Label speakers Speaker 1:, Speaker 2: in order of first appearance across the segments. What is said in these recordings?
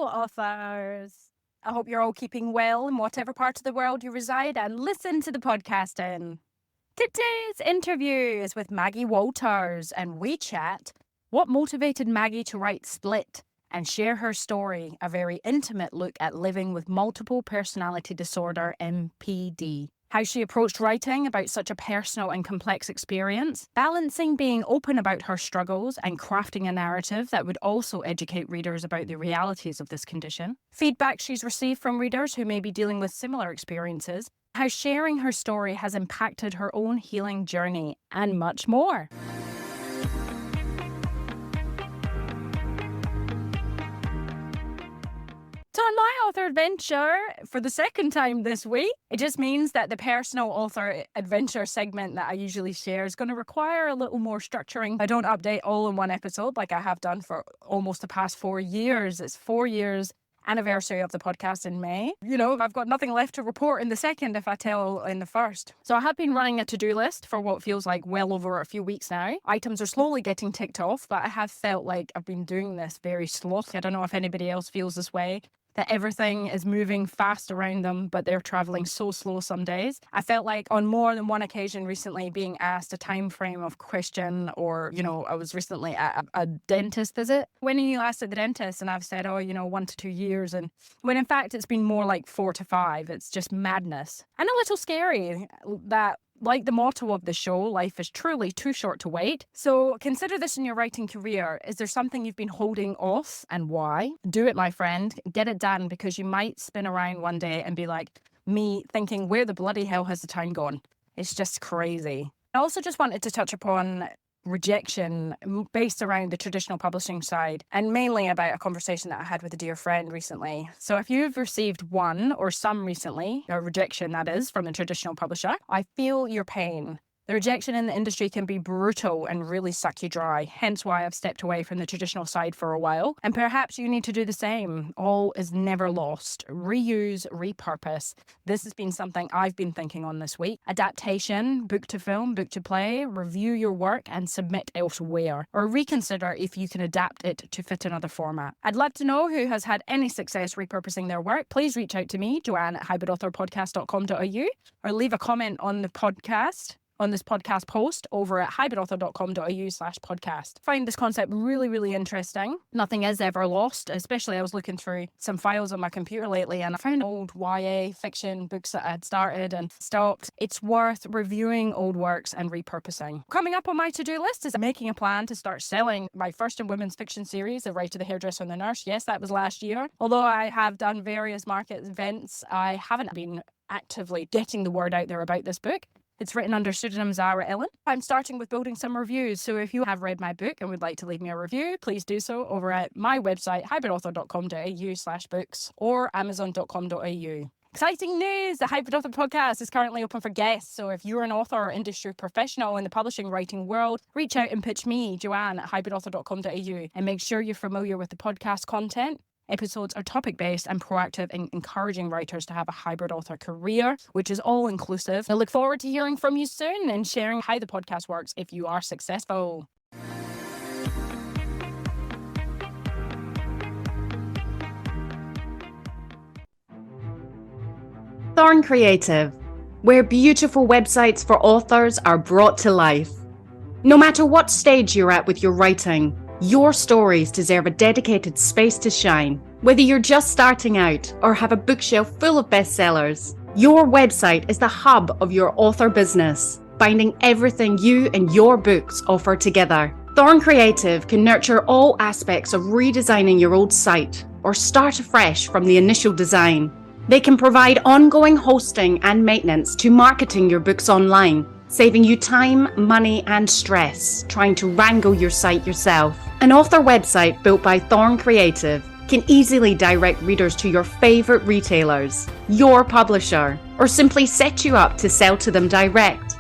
Speaker 1: authors. I hope you're all keeping well in whatever part of the world you reside and listen to the podcast in. Today's interview is with Maggie Walters, and we chat what motivated Maggie to write Split and share her story, a very intimate look at living with multiple personality disorder, MPD. How she approached writing about such a personal and complex experience, balancing being open about her struggles and crafting a narrative that would also educate readers about the realities of this condition, feedback she's received from readers who may be dealing with similar experiences, how sharing her story has impacted her own healing journey, and much more. So on my author adventure, for the second time this week, it just means that the personal author adventure segment that I usually share is going to require a little more structuring. I don't update all in one episode like I have done for almost the past 4 years. It's 4 years anniversary of the podcast in May. You know, I've got nothing left to report in the second if I tell in the first. So I have been running a to-do list for what feels like well over a few weeks now. Items are slowly getting ticked off, but I have felt like I've been doing this very slowly. I don't know if anybody else feels this way, that everything is moving fast around them, but they're traveling so slow some days. I felt like on more than one occasion recently being asked a time frame of question, or, you know, I was recently at a dentist visit. When are you last at the dentist? And I've said, 1 to 2 years. And when in fact it's been more like 4 to 5. It's just madness. And a little scary that, like the motto of the show, life is truly too short to wait. So consider this in your writing career. Is there something you've been holding off, and why? Do it, my friend. Get it done, because you might spin around one day and be like me, thinking, where the bloody hell has the time gone? It's just crazy. I also just wanted to touch upon rejection based around the traditional publishing side, and mainly about a conversation that I had with a dear friend recently. So if you've received one or some recently, a rejection that is, from a traditional publisher, I feel your pain. The rejection in the industry can be brutal and really suck you dry, hence why I've stepped away from the traditional side for a while. And perhaps you need to do the same. All is never lost. Reuse, repurpose. This has been something I've been thinking on this week. Adaptation, book to film, book to play, review your work and submit elsewhere. Or reconsider if you can adapt it to fit another format. I'd love to know who has had any success repurposing their work. Please reach out to me, Joanne at hybridauthorpodcast.com.au, or leave a comment on the podcast, on this podcast post over at hybridauthor.com.au/podcast. Find this concept really, really interesting. Nothing is ever lost, especially I was looking through some files on my computer lately and I found old YA fiction books that I had started and stopped. It's worth reviewing old works and repurposing. Coming up on my to-do list is making a plan to start selling my first in women's fiction series, The Writer, the Hairdresser and the Nurse. Yes, that was last year. Although I have done various market events, I haven't been actively getting the word out there about this book. It's written under pseudonym Zara Ellen. I'm starting with building some reviews, so if you have read my book and would like to leave me a review, please do so over at my website, hybridauthor.com.au/books or amazon.com.au. Exciting news! The Hybrid Author podcast is currently open for guests, so if you're an author or industry professional in the publishing writing world, reach out and pitch me, Joanne, at hybridauthor.com.au, and make sure you're familiar with the podcast content. Episodes are topic-based and proactive in encouraging writers to have a hybrid author career, which is all-inclusive. I look forward to hearing from you soon and sharing how the podcast works if you are successful.
Speaker 2: Thorn Creative, where beautiful websites for authors are brought to life. No matter what stage you're at with your writing, your stories deserve a dedicated space to shine. Whether you're just starting out or have a bookshelf full of bestsellers, your website is the hub of your author business, binding everything you and your books offer together. Thorn Creative can nurture all aspects of redesigning your old site or start afresh from the initial design. They can provide ongoing hosting and maintenance to marketing your books online, saving you time, money and stress trying to wrangle your site yourself. An author website built by Thorn Creative can easily direct readers to your favorite retailers, your publisher, or simply set you up to sell to them direct.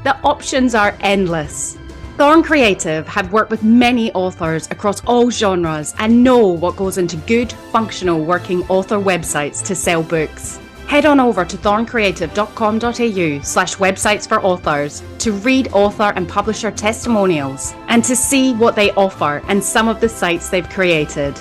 Speaker 2: The options are endless. Thorn Creative have worked with many authors across all genres and know what goes into good, functional working author websites to sell books. Head on over to thorncreative.com.au/websites for authors to read author and publisher testimonials and to see what they offer and some of the sites they've created.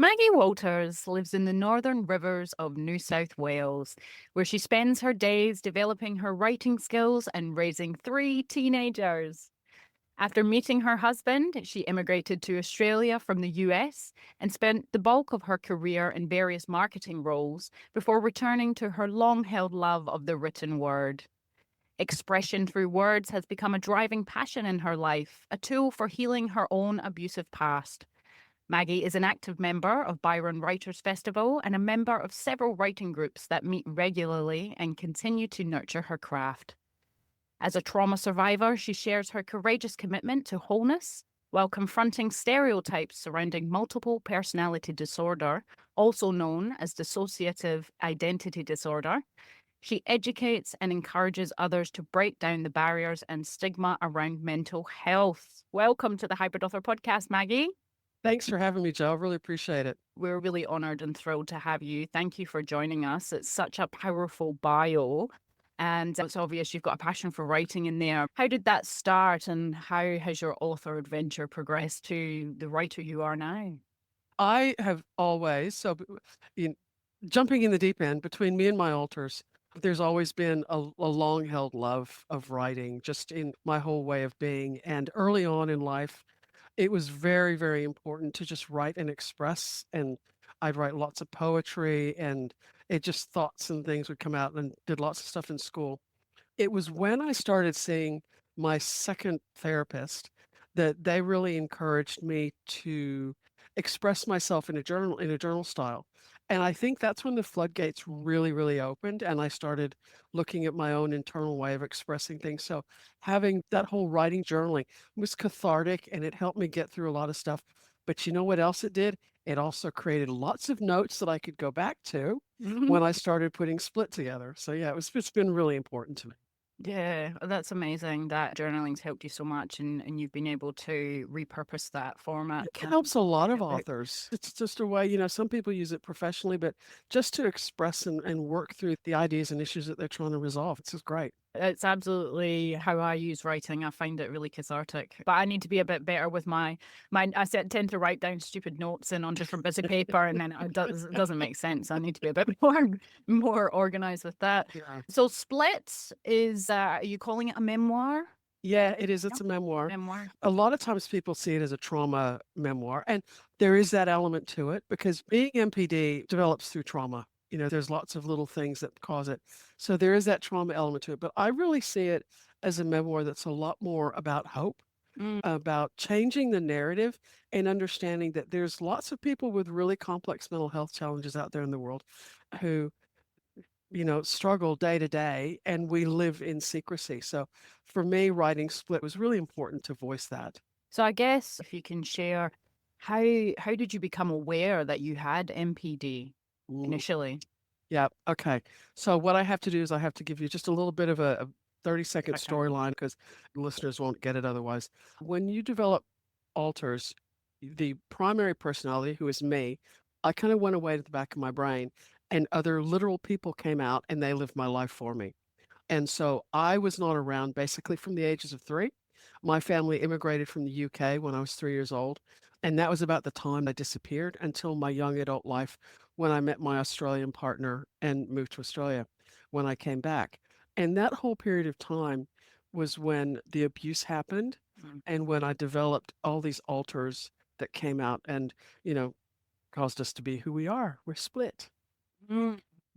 Speaker 1: Maggie Walters lives in the Northern Rivers of New South Wales, where she spends her days developing her writing skills and raising 3 teenagers. After meeting her husband, she immigrated to Australia from the US and spent the bulk of her career in various marketing roles before returning to her long held love of the written word. Expression through words has become a driving passion in her life, a tool for healing her own abusive past. Maggie is an active member of Byron Writers Festival and a member of several writing groups that meet regularly and continue to nurture her craft. As a trauma survivor, she shares her courageous commitment to wholeness while confronting stereotypes surrounding multiple personality disorder, also known as dissociative identity disorder. She educates and encourages others to break down the barriers and stigma around mental health. Welcome to the Hybrid Author Podcast, Maggie.
Speaker 3: Thanks for having me, Joe. I really appreciate it.
Speaker 1: We're really honored and thrilled to have you. Thank you for joining us. It's such a powerful bio. And it's obvious you've got a passion for writing in there. How did that start, and how has your author adventure progressed to the writer you are now?
Speaker 3: I have always, jumping in the deep end, between me and my alters, there's always been a long held love of writing, just in my whole way of being. And early on in life, it was very, very important to just write and express. And I'd write lots of poetry, and it just thoughts and things would come out, and did lots of stuff in school. It was when I started seeing my second therapist that they really encouraged me to express myself in a journal style. And I think that's when the floodgates really, really opened, and I started looking at my own internal way of expressing things. So having that whole writing journaling was cathartic, and it helped me get through a lot of stuff. But you know what else it did? It also created lots of notes that I could go back to when I started putting Split together. So yeah, it's been really important to me.
Speaker 1: Yeah, that's amazing that journaling's helped you so much, and you've been able to repurpose that format.
Speaker 3: It helps a lot of authors. It's just a way, some people use it professionally, but just to express and work through the ideas and issues that they're trying to resolve. It's just great.
Speaker 1: It's absolutely how I use writing. I find it really cathartic. But I need to be a bit better with my tend to write down stupid notes on different bits of paper, and then it doesn't make sense. I need to be a bit more organized with that.
Speaker 3: Yeah.
Speaker 1: So Split is, are you calling it a memoir?
Speaker 3: Yeah, it is. It's a memoir.
Speaker 1: Memoir.
Speaker 3: A lot of times people see it as a trauma memoir, and there is that element to it because being MPD develops through trauma. There's lots of little things that cause it. So there is that trauma element to it. But I really see it as a memoir that's a lot more about hope, about changing the narrative and understanding that there's lots of people with really complex mental health challenges out there in the world who struggle day to day, and we live in secrecy. So for me, writing Split was really important to voice that.
Speaker 1: So I guess if you can share, how did you become aware that you had MPD initially?
Speaker 3: Yeah. Okay. So what I have to do is I have to give you just a little bit of a 30-second storyline because listeners won't get it otherwise. When you develop alters, the primary personality, who is me, I kind of went away to the back of my brain, and other literal people came out and they lived my life for me. And so I was not around basically from the ages of 3. My family immigrated from the UK when I was 3 years old. And that was about the time I disappeared until my young adult life when I met my Australian partner and moved to Australia when I came back. And that whole period of time was when the abuse happened and when I developed all these alters that came out and, caused us to be who we are. We're split.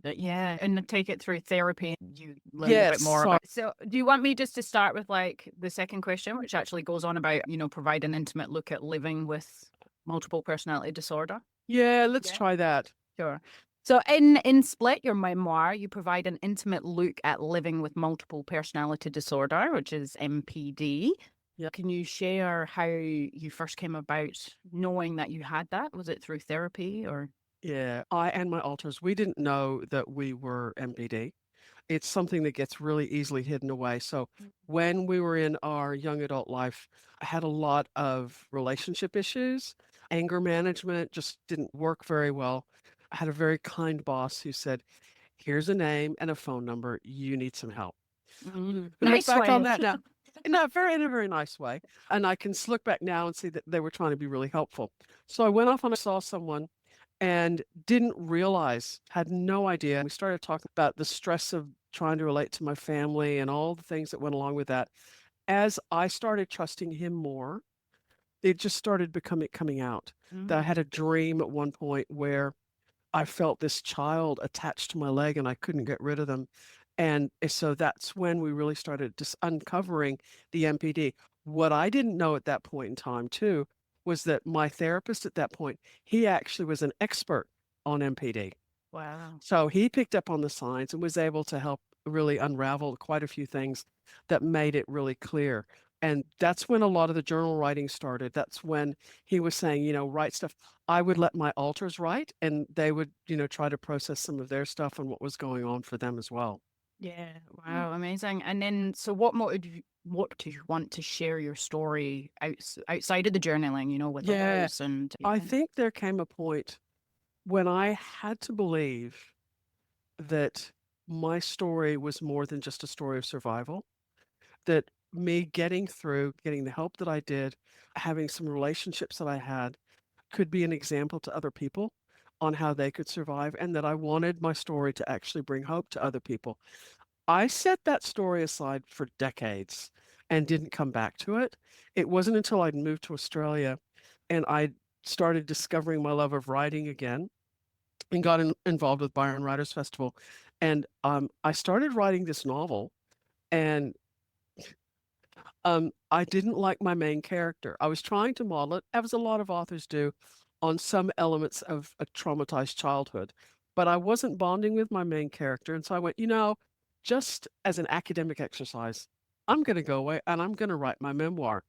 Speaker 1: Yeah, and take it through therapy. You learn a bit more about. So, do you want me just to start with the second question, which actually goes on about provide an intimate look at living with multiple personality disorder?
Speaker 3: Yeah, let's try that.
Speaker 1: Sure. So, in Split, your memoir, you provide an intimate look at living with multiple personality disorder, which is MPD.
Speaker 3: Yeah.
Speaker 1: Can you share how you first came about knowing that you had that? Was it through therapy or?
Speaker 3: Yeah, I and my alters, we didn't know that we were MPD. It's something that gets really easily hidden away. So when we were in our young adult life, I had a lot of relationship issues. Anger management just didn't work very well. I had a very kind boss who said, here's a name and a phone number. You need some help.
Speaker 1: Nice
Speaker 3: Look back on
Speaker 1: way.
Speaker 3: that now. In a very nice way. And I can look back now and see that they were trying to be really helpful. So I went off and I saw someone, and didn't realize, had no idea. We started talking about the stress of trying to relate to my family and all the things that went along with that. As I started trusting him more, it just started coming out. That I had a dream at one point where I felt this child attached to my leg and I couldn't get rid of them. And so that's when we really started just uncovering the MPD. What I didn't know at that point in time, too, was that my therapist at that point, he actually was an expert on MPD.
Speaker 1: Wow.
Speaker 3: So he picked up on the signs and was able to help really unravel quite a few things that made it really clear. And that's when a lot of the journal writing started. That's when he was saying, write stuff. I would let my alters write, and they would, try to process some of their stuff and what was going on for them as well.
Speaker 1: Yeah. Wow. Amazing. And then, so what do you want to share your story outside of the journaling, with
Speaker 3: Yeah,
Speaker 1: others? And
Speaker 3: I think there came a point when I had to believe that my story was more than just a story of survival, that me getting through, getting the help that I did, having some relationships that I had could be an example to other people on how they could survive, and that I wanted my story to actually bring hope to other people. I set that story aside for decades and didn't come back to it. It wasn't until I'd moved to Australia and I started discovering my love of writing again and got involved with Byron Writers Festival. And I started writing this novel, and I didn't like my main character. I was trying to model it, as a lot of authors do, on some elements of a traumatized childhood, but I wasn't bonding with my main character. And so I went, just as an academic exercise, I'm going to go away and I'm going to write my memoir.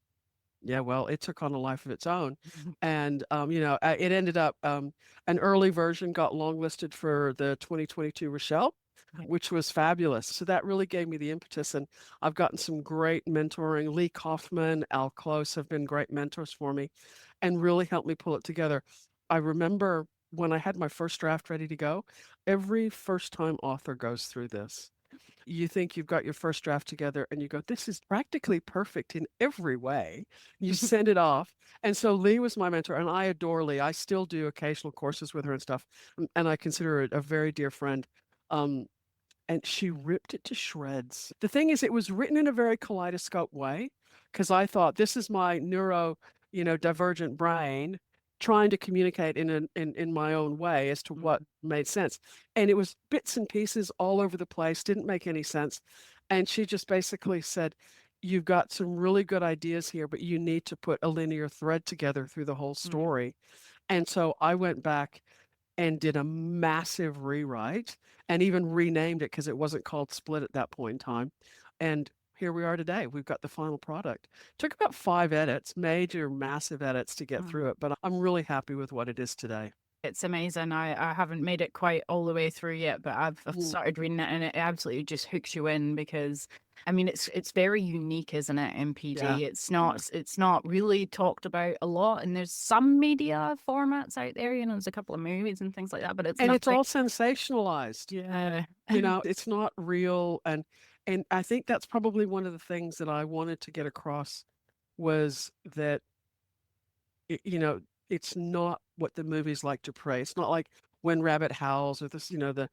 Speaker 3: Yeah, well, it took on a life of its own. And, it ended up, an early version got longlisted for the 2022 Rochelle, which was fabulous. So that really gave me the impetus. And I've gotten some great mentoring. Lee Kaufman, Al Close have been great mentors for me and really helped me pull it together. I remember when I had my first draft ready to go, every first time author goes through this. You think you've got your first draft together and you go, this is practically perfect in every way. You send it off. And so Lee was my mentor, and I adore Lee. I still do occasional courses with her and stuff. And I consider her a very dear friend. And she ripped it to shreds. The thing is, it was written in a very kaleidoscope way, because I thought, this is my divergent brain trying to communicate in my own way as to what made sense. And it was bits and pieces all over the place, didn't make any sense. And she just basically said, you've got some really good ideas here, but you need to put a linear thread together through the whole story. And so I went back and did a massive rewrite and even renamed it, because it wasn't called Split at that point in time. And here we are today. We've got the final product. Took about 5 edits, major, massive edits to get through it, but I'm really happy with what it is today.
Speaker 1: It's amazing. I haven't made it quite all the way through yet, but I've started reading it, and it absolutely just hooks you in, because I mean it's very unique, isn't it? MPD.
Speaker 3: Yeah.
Speaker 1: It's not really talked about a lot, and there's some media formats out there. There's a couple of movies and things like that, but it's
Speaker 3: all sensationalized.
Speaker 1: Yeah.
Speaker 3: It's not real, and I think that's probably one of the things that I wanted to get across, was that it's not what the movies like to portray. It's not like When Rabbit Howls or this, the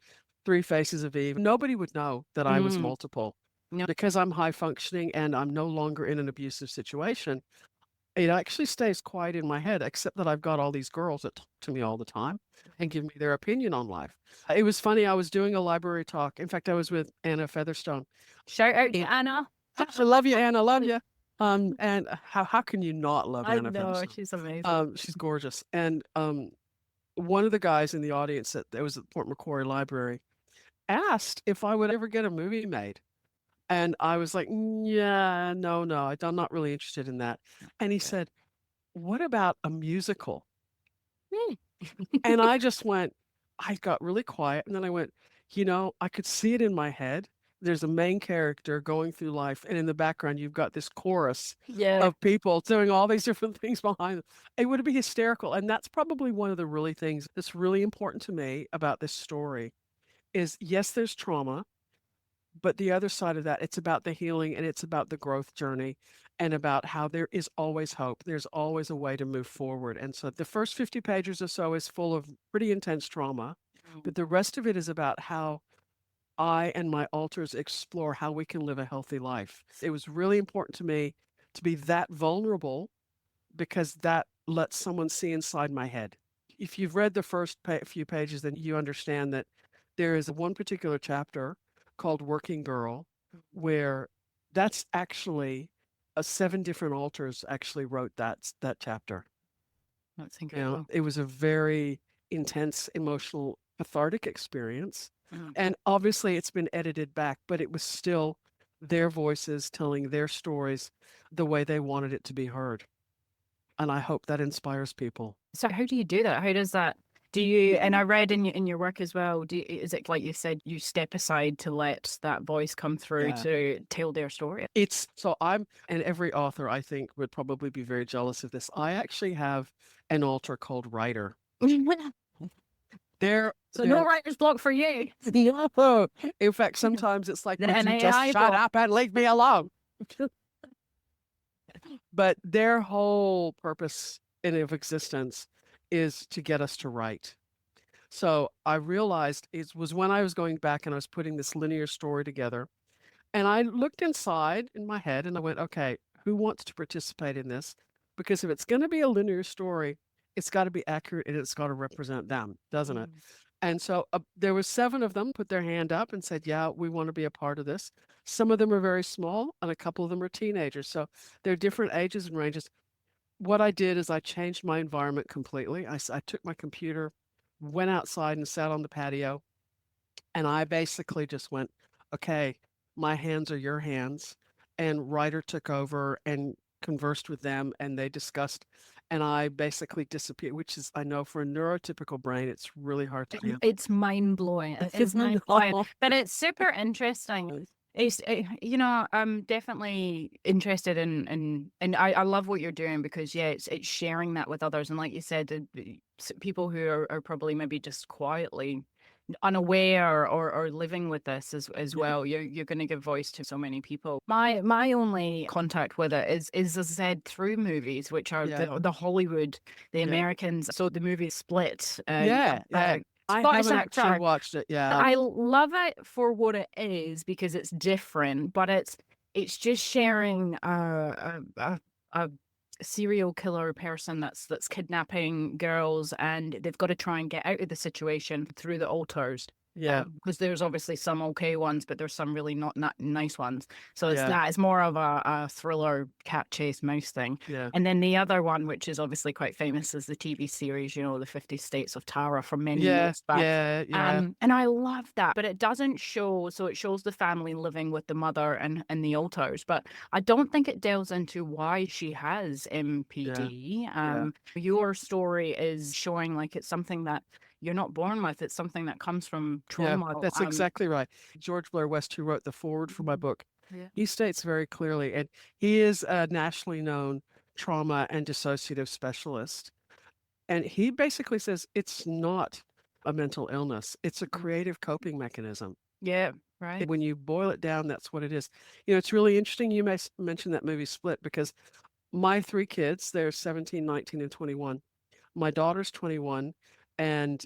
Speaker 3: 3 Faces of Eve. Nobody would know that I was multiple.
Speaker 1: No.
Speaker 3: Because I'm high functioning and I'm no longer in an abusive situation. It actually stays quiet in my head, except that I've got all these girls that talk to me all the time and give me their opinion on life. It was funny. I was doing a library talk. In fact, I was with Anna Featherstone.
Speaker 1: Shout out to Anna.
Speaker 3: I love you, Anna. Love you. And how can you not love Anna Featherstone?
Speaker 1: She's amazing.
Speaker 3: She's gorgeous. And one of the guys in the audience that was at Port Macquarie Library asked if I would ever get a movie made. And I was like, yeah, no, I'm not really interested in that. And he said, what about a musical? And I just went, I got really quiet. And then I went, I could see it in my head. There's a main character going through life, and in the background, you've got this chorus of people doing all these different things behind them. It would be hysterical. And that's probably one of the really things that's really important to me about this story is, yes, there's trauma, but the other side of that, it's about the healing and it's about the growth journey. and about how there is always hope. There's always a way to move forward. And so the first 50 pages or so is full of pretty intense trauma, but the rest of it is about how I and my alters explore how we can live a healthy life. It was really important to me to be that vulnerable because that lets someone see inside my head. If you've read the first few pages, then you understand that there is one particular chapter called Working Girl, where that's actually 7 different alters actually wrote that chapter.
Speaker 1: That's
Speaker 3: You know,
Speaker 1: incredible.
Speaker 3: it was a very intense, emotional, cathartic experience.
Speaker 1: Mm.
Speaker 3: And obviously it's been edited back, but it was still their voices telling their stories the way they wanted it to be heard. And I hope that inspires people.
Speaker 1: So how do you do that? How does that? Do you? And I read in your work as well. Is it like you said, you step aside to let that voice come through
Speaker 3: Yeah.
Speaker 1: to tell their story?
Speaker 3: It's so I'm, and every author I think would probably be very jealous of this. I actually have an alter called Writer. They're
Speaker 1: So no writer's block for you.
Speaker 3: no. In fact, sometimes it's like,
Speaker 1: The
Speaker 3: would you
Speaker 1: NAI
Speaker 3: just shut
Speaker 1: block.
Speaker 3: up and leave me alone? But their whole purpose of existence is to get us to write. So I realized it was when I was going back and I was putting this linear story together, and I looked inside in my head and I went, okay, who wants to participate in this? Because if it's going to be a linear story, it's got to be accurate and it's got to represent them, doesn't it? And so there was 7 of them put their hand up and said, yeah, we want to be a part of this. Some of them are very small and a couple of them are teenagers. So they're different ages and ranges. What I did is I changed my environment completely. I took my computer, went outside and sat on the patio. And I basically just went, okay, my hands are your hands. And Ryder took over and conversed with them and they discussed. And I basically disappeared, which is, I know for a neurotypical brain, it's really hard to do.
Speaker 1: It's mind blowing. It's mind blowing, but it's super interesting. It's, you know, I'm definitely interested in and I love what you're doing because yeah, it's sharing that with others, and like you said, people who are probably maybe just quietly unaware or living with this as well. You're going to give voice to so many people. My only contact with it is as I said, through movies, which are the Hollywood, the Americans. So the movie Split.
Speaker 3: I
Speaker 1: Scottish
Speaker 3: haven't
Speaker 1: actor.
Speaker 3: actually watched it. Yeah,
Speaker 1: I love it for what it is because it's different, but it's just sharing a serial killer person that's kidnapping girls, and they've got to try and get out of the situation through the altars.
Speaker 3: yeah.
Speaker 1: Because there's obviously some okay ones, but there's some really not nice ones. So it's
Speaker 3: Yeah.
Speaker 1: it's more of a thriller cat chase mouse thing.
Speaker 3: Yeah.
Speaker 1: And then the other one, which is obviously quite famous, is the TV series, the 50 States of Tara from many years back.
Speaker 3: Yeah.
Speaker 1: And I love that, but it doesn't show. So it shows the family living with the mother and the altars, but I don't think it delves into why she has MPD. Your story is showing like it's something that you're not born with. It's something that comes from trauma.
Speaker 3: Yeah, that's exactly right. George Blair West, who wrote the foreword for my book, he states very clearly, and he is a nationally known trauma and dissociative specialist. And he basically says it's not a mental illness. It's a creative coping mechanism.
Speaker 1: Yeah, right.
Speaker 3: When you boil it down, that's what it is. It's really interesting you mentioned that movie Split, because my 3 kids, they're 17, 19, and 21. My daughter's 21, and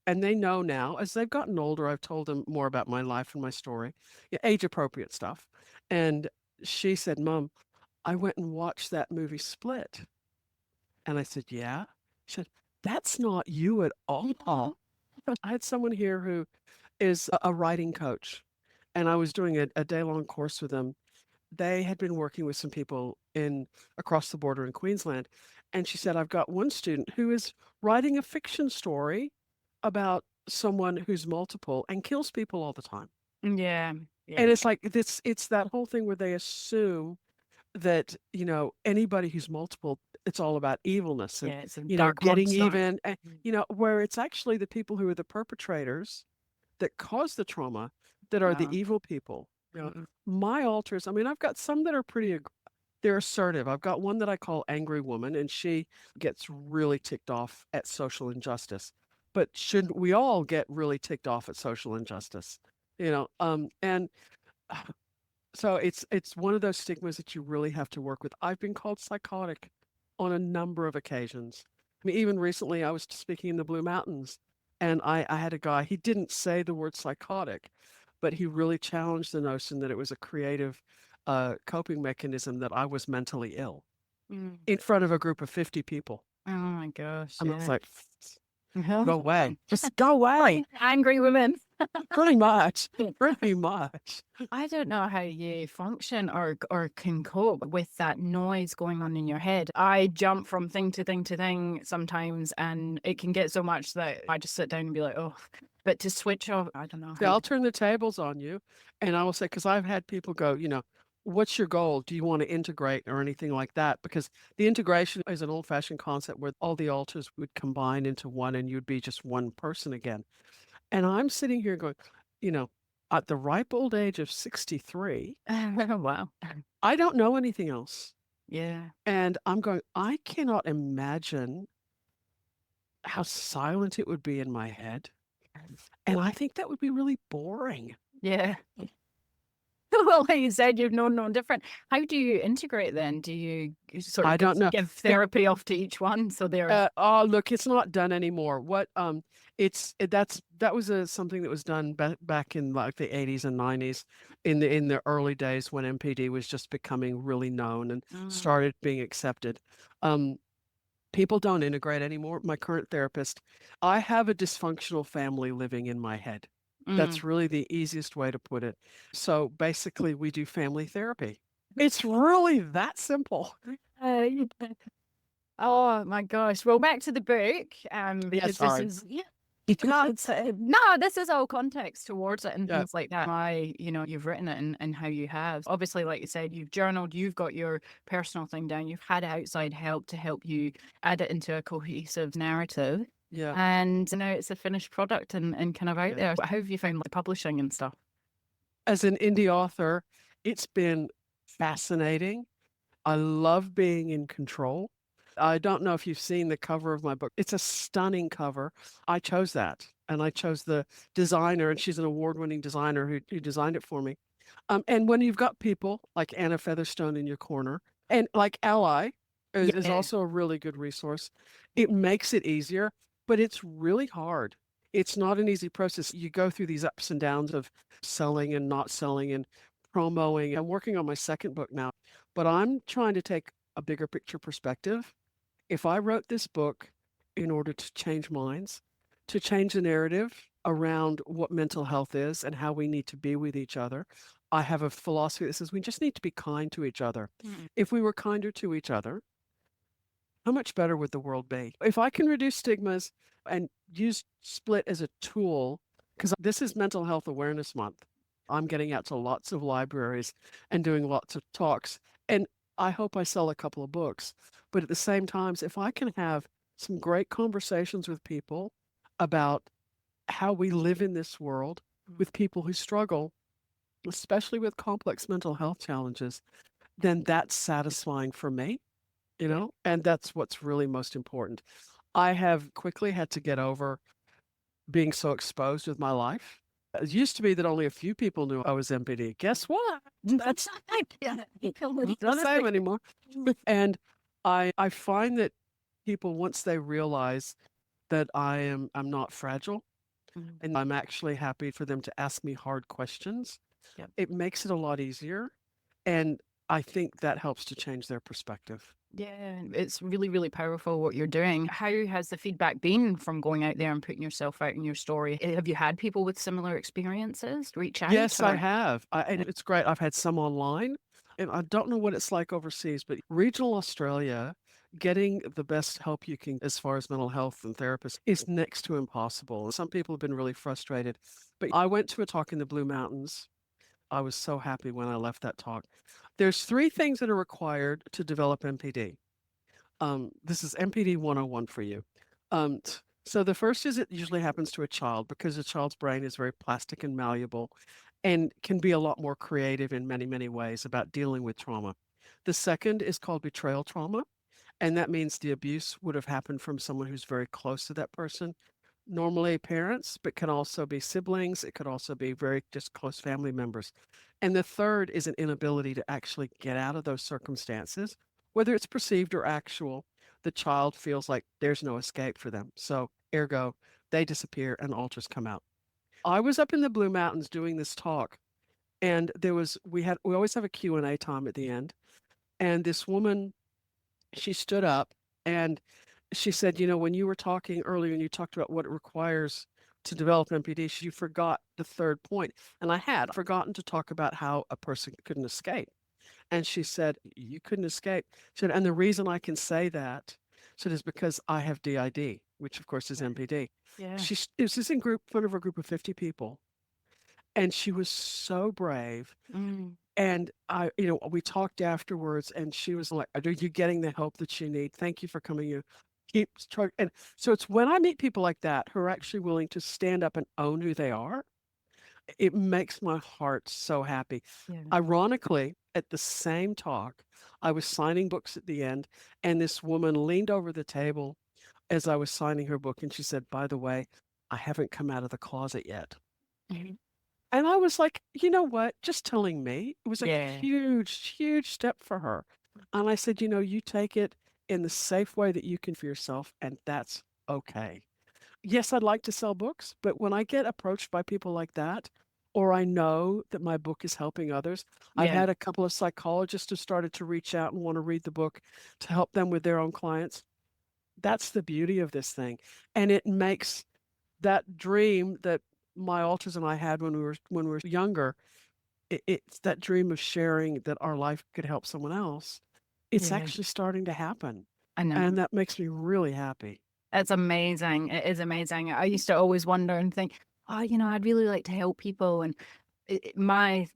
Speaker 3: they know now, as they've gotten older, I've told them more about my life and my story, age appropriate stuff. And she said, Mom, I went and watched that movie Split. And I said, yeah. She said, that's not you at all. I had someone here who is a writing coach, and I was doing a day-long course with them. They had been working with some people across the border in Queensland. And she said, I've got one student who is writing a fiction story about someone who's multiple and kills people all the time.
Speaker 1: Yeah.
Speaker 3: And it's like, it's that whole thing where they assume that, anybody who's multiple, it's all about evilness and,
Speaker 1: it's a dark
Speaker 3: getting
Speaker 1: monster.
Speaker 3: even, and, where it's actually the people who are the perpetrators that cause the trauma that are the evil people. My alters, I've got some that are they're assertive. I've got one that I call Angry Woman, and she gets really ticked off at social injustice. But shouldn't we all get really ticked off at social injustice? And So it's one of those stigmas that you really have to work with. I've been called psychotic on a number of occasions. I mean, even recently I was speaking in the Blue Mountains and I had a guy, he didn't say the word psychotic, but he really challenged the notion that it was a creative coping mechanism that I was mentally ill
Speaker 1: Mm.
Speaker 3: in front of a group of 50 people.
Speaker 1: Oh my gosh.
Speaker 3: And I was
Speaker 1: Yeah.
Speaker 3: like,
Speaker 1: Uh-huh.
Speaker 3: go away. Just go away.
Speaker 1: Angry women.
Speaker 3: Pretty much. Pretty much.
Speaker 1: I don't know how you function or can cope with that noise going on in your head. I jump from thing to thing to thing sometimes, and it can get so much that I just sit down and be like, oh. But to switch off, I don't know.
Speaker 3: Yeah, I'll turn the tables on you and I will say, because I've had people go, what's your goal? Do you want to integrate or anything like that? Because the integration is an old-fashioned concept where all the alters would combine into one and you'd be just one person again. And I'm sitting here going, at the ripe old age of 63,
Speaker 1: Wow.
Speaker 3: I don't know anything else.
Speaker 1: Yeah.
Speaker 3: And I'm going, I cannot imagine how silent it would be in my head. And I think that would be really boring.
Speaker 1: Yeah. Well, like you said, you've known no different. How do you integrate then? Do you sort of
Speaker 3: I don't know.
Speaker 1: give therapy off to each one? So they're
Speaker 3: Oh, look, it's not done anymore. That was something that was done back in like the 80s and 90s in the early days when MPD was just becoming really known and started being accepted. People don't integrate anymore. My current therapist, I have a dysfunctional family living in my head. That's really the easiest way to put it. So basically, we do family therapy. It's really that simple.
Speaker 1: Oh my gosh. Well, back to the book.
Speaker 3: Yes, sorry.
Speaker 1: This is all context towards it and
Speaker 3: Yeah.
Speaker 1: things like that. Why, you've written it and how you have. Obviously, like you said, you've journaled, you've got your personal thing down, you've had outside help to help you add it into a cohesive narrative.
Speaker 3: Yeah.
Speaker 1: And now it's a finished product and kind of out
Speaker 3: Yeah.
Speaker 1: there. How have you found like publishing and stuff?
Speaker 3: As an indie author, it's been fascinating. I love being in control. I don't know if you've seen the cover of my book. It's a stunning cover. I chose that, and I chose the designer, and she's an award-winning designer who designed it for me. And when you've got people like Anna Featherstone in your corner, and like Ally is
Speaker 1: Yeah.
Speaker 3: also a really good resource, it makes it easier, but it's really hard. It's not an easy process. You go through these ups and downs of selling and not selling and promoting. I'm working on my second book now, but I'm trying to take a bigger picture perspective. If I wrote this book in order to change minds, to change the narrative around what mental health is and how we need to be with each other, I have a philosophy that says we just need to be kind to each other. If we were kinder to each other, how much better would the world be? If I can reduce stigmas and use Split as a tool, because this is Mental Health Awareness Month. I'm getting out to lots of libraries and doing lots of talks. And I hope I sell a couple of books. But at the same time, if I can have some great conversations with people about how we live in this world with people who struggle, especially with complex mental health challenges, then that's satisfying for me, and that's what's really most important. I have quickly had to get over being so exposed with my life. It used to be that only a few people knew I was MPD. Guess what? That's not the same anymore. And I find that people, once they realize that I'm not fragile and I'm actually happy for them to ask me hard questions, it makes it a lot easier. And I think that helps to change their perspective.
Speaker 1: Yeah, it's really, really powerful what you're doing. How has the feedback been from going out there and putting yourself out in your story? Have you had people with similar experiences reach out?
Speaker 3: Yes, I have. And it's great. I've had some online, and I don't know what it's like overseas, but regional Australia, getting the best help you can as far as mental health and therapists is next to impossible. Some people have been really frustrated. But I went to a talk in the Blue Mountains. I was so happy when I left that talk. There's 3 things that are required to develop MPD. This is MPD 101 for you. So the first is it usually happens to a child because a child's brain is very plastic and malleable and can be a lot more creative in many, many ways about dealing with trauma. The second is called betrayal trauma, and that means the abuse would have happened from someone who's very close to that person. normally parents, but can also be siblings. It could also be very just close family members. And the third is an inability to actually get out of those circumstances, whether it's perceived or actual. The child feels like there's no escape for them. So, ergo, they disappear and alters come out. I was up in the Blue Mountains doing this talk, and we always have a Q&A time at the end. And this woman, she stood up and she said, when you were talking earlier and you talked about what it requires to develop MPD, you forgot the third point. And I had forgotten to talk about how a person couldn't escape. And she said, you couldn't escape. She said, and the reason I can say that, is because I have DID, which of course is MPD.
Speaker 1: Yeah.
Speaker 3: It was just in front of a group of 50 people. And she was so brave. And we talked afterwards and she was like, are you getting the help that you need? Thank you for coming. You keep trying. And so it's when I meet people like that who are actually willing to stand up and own who they are, it makes my heart so happy.
Speaker 1: Yeah.
Speaker 3: Ironically, at the same talk, I was signing books at the end, and this woman leaned over the table as I was signing her book, and she said, by the way, I haven't come out of the closet yet. And I was like, you know what? Just telling me. It was a huge, huge step for her. And I said, you take it in the safe way that you can for yourself, and that's okay. Yes, I'd like to sell books, but when I get approached by people like that, or I know that my book is helping others, I've had a couple of psychologists who started to reach out and want to read the book to help them with their own clients. That's the beauty of this thing. And it makes that dream that my alters and I had when we were younger, it's that dream of sharing that our life could help someone else. It's actually starting to happen.
Speaker 1: I know.
Speaker 3: And that makes me really happy.
Speaker 1: It's amazing. It is amazing. I used to always wonder and think, I'd really like to help people. And I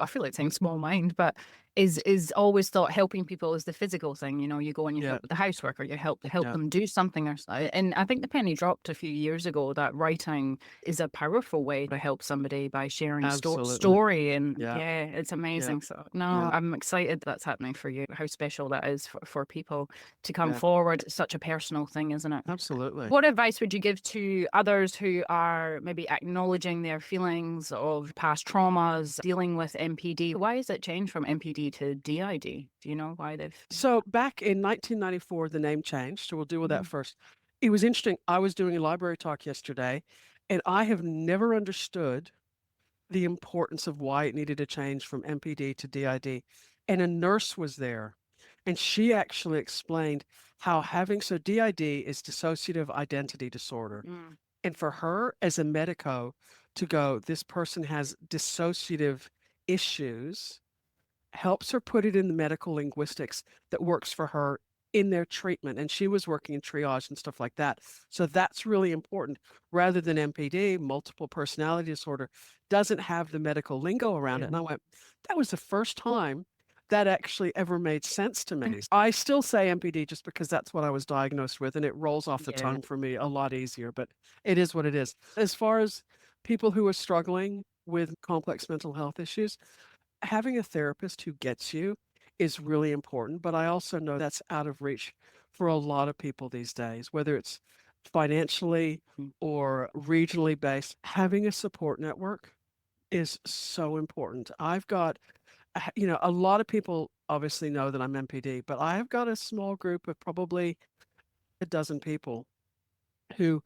Speaker 1: feel like saying small mind, but is always thought helping people is the physical thing. You go and you help with the housework, or you help them do something. And I think the penny dropped a few years ago that writing is a powerful way to help somebody by sharing story. And it's amazing. So I'm excited that's happening for you. How special that is for people to come forward. It's such a personal thing, isn't it?
Speaker 3: Absolutely.
Speaker 1: What advice would you give to others who are maybe acknowledging their feelings of past traumas, dealing with MPD? Why has it changed from MPD to DID? Do you know why they've...
Speaker 3: So back in 1994, the name changed. So we'll deal with that first. It was interesting. I was doing a library talk yesterday, and I have never understood the importance of why it needed to change from MPD to DID. And a nurse was there, and she actually explained how so DID is dissociative identity disorder. And for her as a medico to go, this person has dissociative issues, helps her put it in the medical linguistics that works for her in their treatment. And she was working in triage and stuff like that. So that's really important. Rather than MPD, multiple personality disorder, doesn't have the medical lingo around it. And I went, that was the first time that actually ever made sense to me. I still say MPD just because that's what I was diagnosed with, and it rolls off the tongue for me a lot easier, but it is what it is. As far as people who are struggling with complex mental health issues, having a therapist who gets you is really important, but I also know that's out of reach for a lot of people these days, whether it's financially or regionally based. Having a support network is so important. I've got, a lot of people obviously know that I'm MPD, but I've got a small group of probably a dozen people who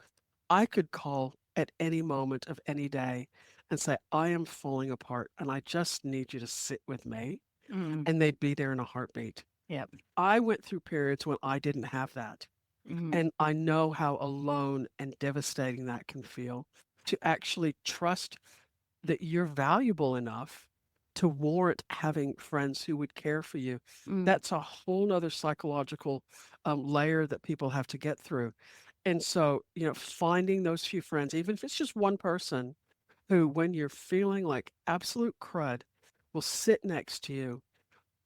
Speaker 3: I could call at any moment of any day and say, I am falling apart and I just need you to sit with me. And they'd be there in a heartbeat.
Speaker 1: Yep.
Speaker 3: I went through periods when I didn't have that. And I know how alone and devastating that can feel, to actually trust that you're valuable enough to warrant having friends who would care for you. That's a whole nother psychological layer that people have to get through. And so, finding those few friends, even if it's just one person who, when you're feeling like absolute crud, will sit next to you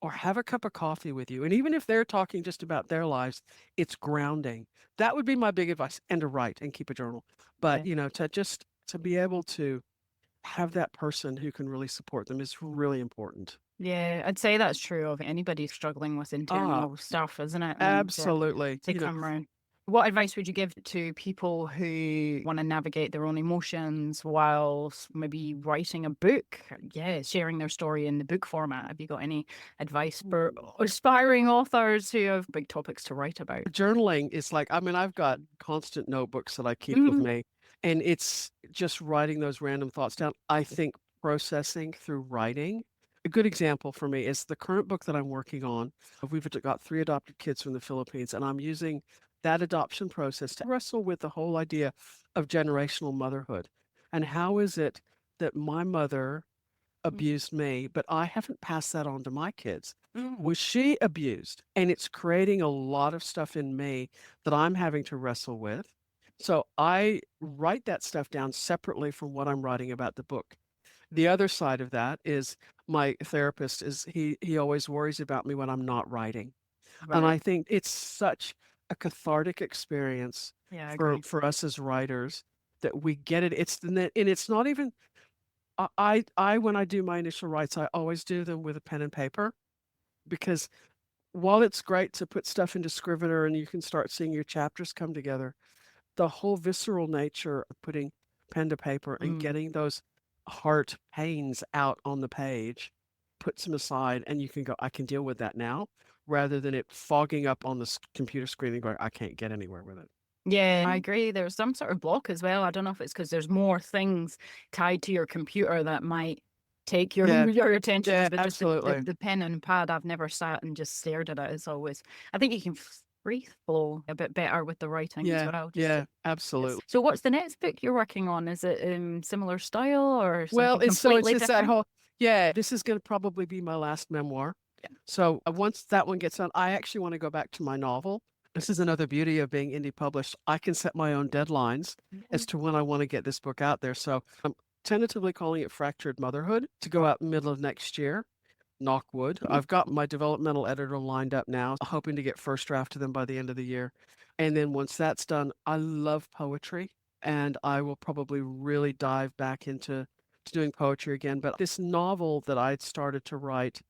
Speaker 3: or have a cup of coffee with you. And even if they're talking just about their lives, it's grounding. That would be my big advice. And to write and keep a journal. But, to be able to have that person who can really support them is really important.
Speaker 1: Yeah, I'd say that's true of anybody struggling with internal stuff, isn't it? And,
Speaker 3: Absolutely.
Speaker 1: they come around. What advice would you give to people who want to navigate their own emotions whilst maybe writing a book? Yeah, sharing their story in the book format. Have you got any advice for aspiring authors who have big topics to write about?
Speaker 3: Journaling is like, I mean, I've got constant notebooks that I keep with
Speaker 1: Mhm.
Speaker 3: me, and it's just writing those random thoughts down. I think processing through writing. A good example for me is the current book that I'm working on. We've got 3 adopted kids from the Philippines, and I'm using that adoption process to wrestle with the whole idea of generational motherhood. And how is it that my mother abused me, but I haven't passed that on to my kids? Was she abused? And it's creating a lot of stuff in me that I'm having to wrestle with. So I write that stuff down separately from what I'm writing about the book. The other side of that is my therapist is he always worries about me when I'm not writing. And I
Speaker 1: Right.
Speaker 3: think it's such a cathartic experience
Speaker 1: Yeah, I
Speaker 3: for
Speaker 1: agree.
Speaker 3: us as writers that we get it. And it's not even when I do my initial writes, I always do them with a pen and paper, because while it's great to put stuff into Scrivener and you can start seeing your chapters come together, the whole visceral nature of putting pen to paper and
Speaker 1: Mm.
Speaker 3: getting those heart pains out on the page puts them aside, and you can go, I can deal with that now, rather than it fogging up on the computer screen and going, I can't get anywhere with it.
Speaker 1: Yeah, I agree. There's some sort of block as well. I don't know if it's because there's more things tied to your computer that might take your
Speaker 3: Yeah,
Speaker 1: your attention.
Speaker 3: yeah,
Speaker 1: But just
Speaker 3: absolutely.
Speaker 1: the pen and pad, I've never sat and just stared at it. It's always, I think you can free flow a bit better with the writing as
Speaker 3: Yeah,
Speaker 1: well. Just
Speaker 3: yeah, absolutely.
Speaker 1: so what's the next book you're working on? Is it similar style or
Speaker 3: Well,
Speaker 1: something
Speaker 3: it's
Speaker 1: completely
Speaker 3: just that
Speaker 1: different?
Speaker 3: whole, yeah, this is going to probably be my last memoir. So once that one gets done, I actually want to go back to my novel. This is another beauty of being indie published. I can set my own deadlines as to when I want to get this book out there. So I'm tentatively calling it Fractured Motherhood to go out middle of next year. Knock wood. I've got my developmental editor lined up now, hoping to get first draft to them by the end of the year. And then once that's done, I love poetry, and I will probably really dive back into doing poetry again. But this novel that I started to write,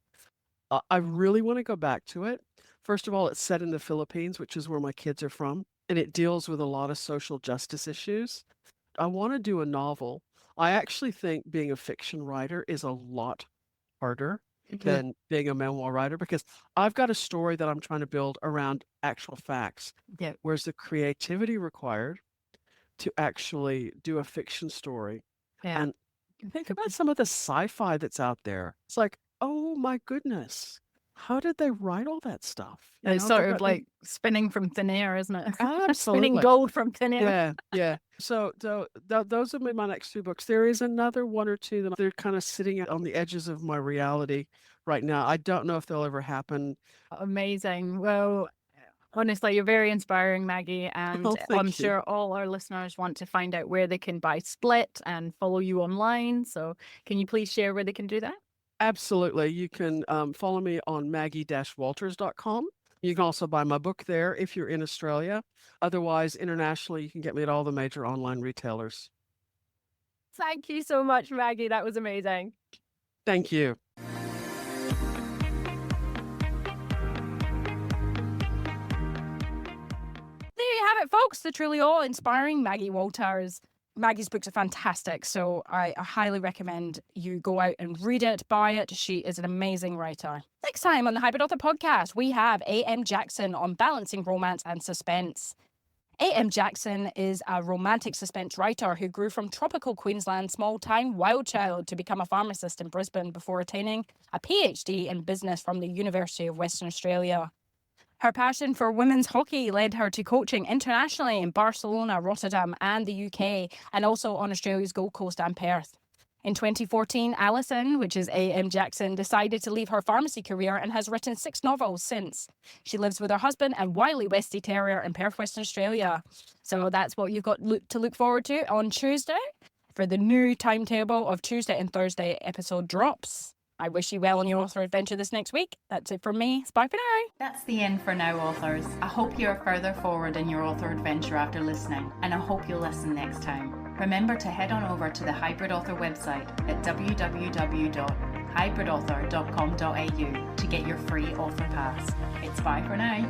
Speaker 3: I really want to go back to it. First of all, it's set in the Philippines, which is where my kids are from, and it deals with a lot of social justice issues. I want to do a novel. I actually think being a fiction writer is a lot harder than being a memoir writer, because I've got a story that I'm trying to build around actual facts,
Speaker 1: Yeah.
Speaker 3: whereas the creativity required to actually do a fiction story.
Speaker 1: Yeah.
Speaker 3: And think about some of the sci-fi that's out there. It's like, oh my goodness, how did they write all that stuff? You
Speaker 1: It's
Speaker 3: know,
Speaker 1: sort
Speaker 3: they've
Speaker 1: of
Speaker 3: got
Speaker 1: like spinning from thin air, isn't it? Spinning
Speaker 3: absolutely.
Speaker 1: gold from thin air.
Speaker 3: Yeah, yeah. So those are my next 2 books. There is another 1 or 2 that they're kind of sitting on the edges of my reality right now. I don't know if they'll ever happen.
Speaker 1: Amazing. Well, honestly, you're very inspiring, Maggie, and
Speaker 3: Oh,
Speaker 1: I'm
Speaker 3: thank you.
Speaker 1: sure all our listeners want to find out where they can buy Split and follow you online. So, can you please share where they can do that?
Speaker 3: Absolutely. You can follow me on maggie-walters.com. You can also buy my book there if you're in Australia. Otherwise, internationally, you can get me at all the major online retailers.
Speaker 1: Thank you so much, Maggie. That was amazing.
Speaker 3: Thank you.
Speaker 1: There you have it, folks. The truly awe-inspiring Maggie Walters. Maggie's books are fantastic, so I highly recommend you go out and read it, buy it. She is an amazing writer. Next time on the Hybrid Author Podcast, we have A.M. Jackson on balancing romance and suspense. A.M. Jackson is a romantic suspense writer who grew from tropical Queensland's small-town wild child to become a pharmacist in Brisbane before attaining a PhD in business from the University of Western Australia. Her passion for women's hockey led her to coaching internationally in Barcelona, Rotterdam, and the UK, and also on Australia's Gold Coast and Perth. In 2014, Alison, which is A.M. Jackson, decided to leave her pharmacy career and has written 6 novels since. She lives with her husband and wily Westie Terrier in Perth, Western Australia. So that's what you've got to look forward to on Tuesday for the new timetable of Tuesday and Thursday episode drops. I wish you well on your author adventure this next week. That's it from me. Bye for now.
Speaker 4: That's the end for now, authors. I hope you are further forward in your author adventure after listening, and I hope you'll listen next time. Remember to head on over to the Hybrid Author website at www.hybridauthor.com.au to get your free author pass. It's bye for now.